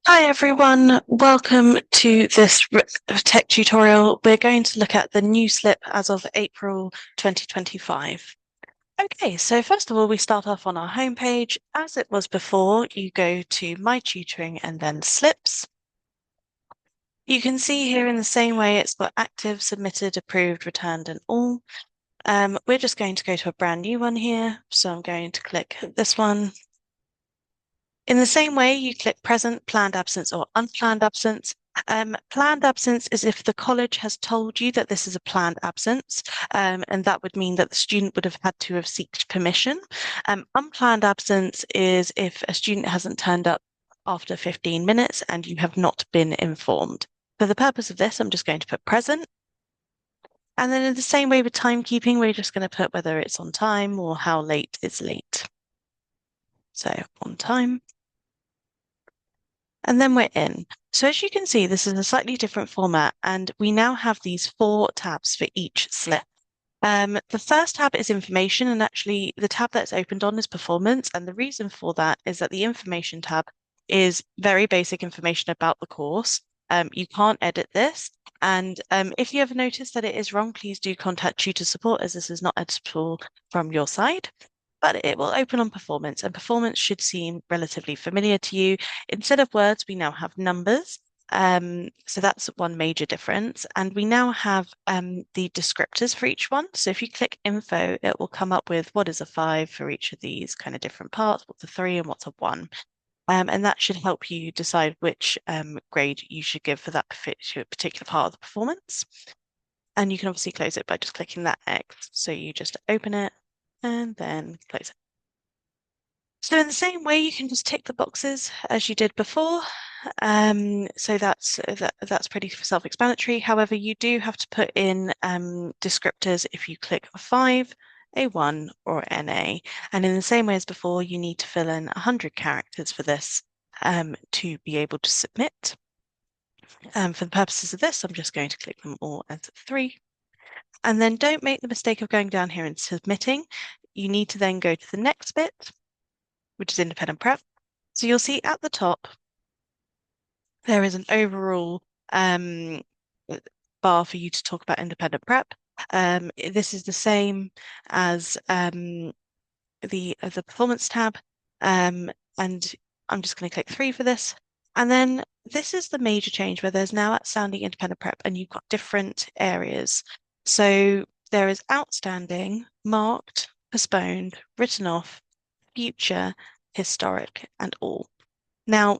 Hi everyone, welcome to this tech tutorial. We're going to look at the new slip as of April 2025. Okay, so first of all, we start off on our homepage. As it was before, you go to My Tutoring and then Slips. You can see here in the same way it's got active, submitted, approved, returned, and all. We're just going to go to a brand new one here. So I'm going to click this one. In the same way, you click present, planned absence, or unplanned absence. Planned absence is if the college has told you that this is a planned absence, and that would mean that the student would have had to have sought permission. Unplanned absence is if a student hasn't turned up after 15 minutes and you have not been informed. For the purpose of this, I'm just going to put present. And then in the same way with timekeeping, we're just going to put whether it's on time or how late is late. So on time. And then we're in. So as you can see, this is a slightly different format, and we now have these 4 tabs for each slip. The first tab is information, and actually the tab that's opened on is performance. And the reason for that is that the information tab is very basic information about the course. You can't edit this. And if you ever notice that it is wrong, please do contact tutor support, as this is not editable from your side. But it will open on performance, and performance should seem relatively familiar to you. Instead of words, we now have numbers. So that's one major difference. And we now have the descriptors for each one. So if you click info, it will come up with what is a 5 for each of these kind of different parts, what's a 3 and what's a 1. And that should help you decide which grade you should give for that particular part of the performance. And you can obviously close it by just clicking that X. So you just open it and then close it. So in the same way, you can just tick the boxes as you did before. So that's pretty self-explanatory. However, you do have to put in descriptors if you click a 5, a 1, or NA. And in the same way as before, you need to fill in 100 characters for this to be able to submit. For the purposes of this, I'm just going to click them all as 3. And then don't make the mistake of going down here and submitting. You need to then go to the next bit, which is independent prep. So you'll see at the top, there is an overall bar for you to talk about independent prep. This is the same as the performance tab. And I'm just going to click 3 for this. And then this is the major change where there's now outstanding independent prep and you've got different areas. So there is outstanding, marked, postponed, written off, future, historic, and all. Now,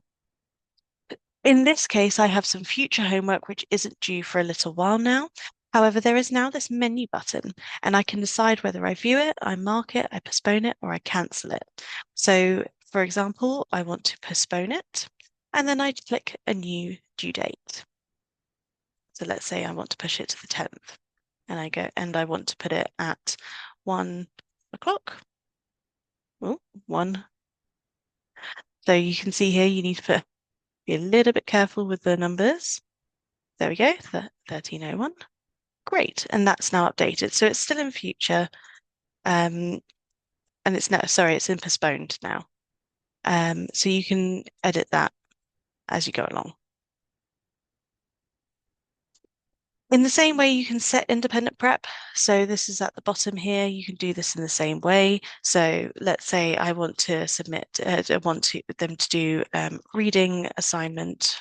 in this case, I have some future homework which isn't due for a little while now. However, there is now this menu button, and I can decide whether I view it, I mark it, I postpone it, or I cancel it. So, for example, I want to postpone it, and then I click a new due date. So let's say I want to push it to the 10th, and I go, and I want to put it at 1 o'clock. Oh, 1. So you can see here, you need to be a little bit careful with the numbers. There we go, 1301. Great, and that's now updated. So it's still in future, and it's now, sorry, it's in postponed now. So you can edit that as you go along. In the same way, you can set independent prep. So this is at the bottom here. You can do this in the same way. So let's say I want to submit, I want them to do reading assignment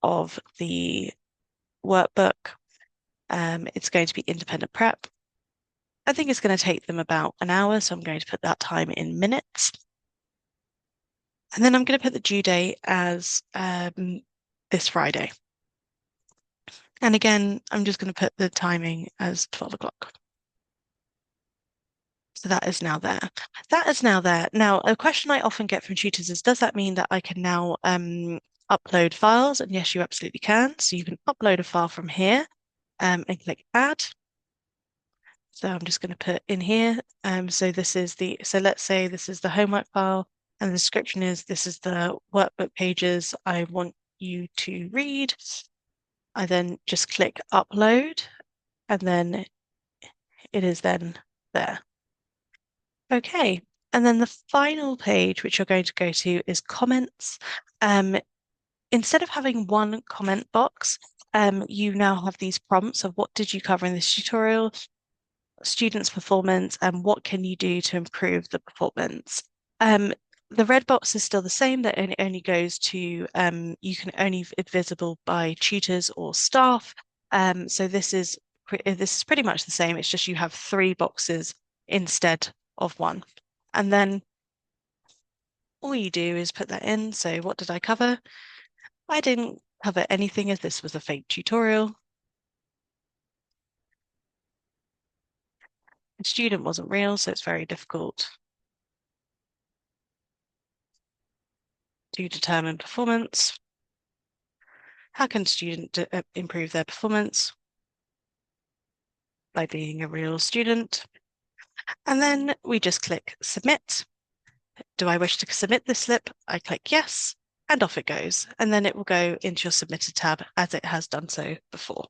of the workbook. It's going to be independent prep. I think it's going to take them about an hour, so I'm going to put that time in minutes. And then I'm going to put the due date as this Friday. And again, I'm just going to put the timing as 12 o'clock. So that is now there. That is now there. Now, a question I often get from tutors is, does that mean that I can now upload files? And yes, you absolutely can. So you can upload a file from here and click add. So I'm just going to put in here. So let's say this is the homework file and the description is this is the workbook pages I want you to read. I then just click upload and then it is then there. Okay, and then the final page which you're going to go to is comments. instead of having one comment box, you now have these prompts of what did you cover in this tutorial, students' performance, and what can you do to improve the performance. The red box is still the same, that only goes to, you can only be visible by tutors or staff. So this is pretty much the same. It's just you have three boxes instead of one. And then all you do is put that in. So what did I cover? I didn't cover anything as this was a fake tutorial. The student wasn't real, so it's very difficult to determine performance. How can student improve their performance? By being a real student. And then we just click submit. Do I wish to submit this slip? I click yes, and off it goes. And then it will go into your submitted tab as it has done so before.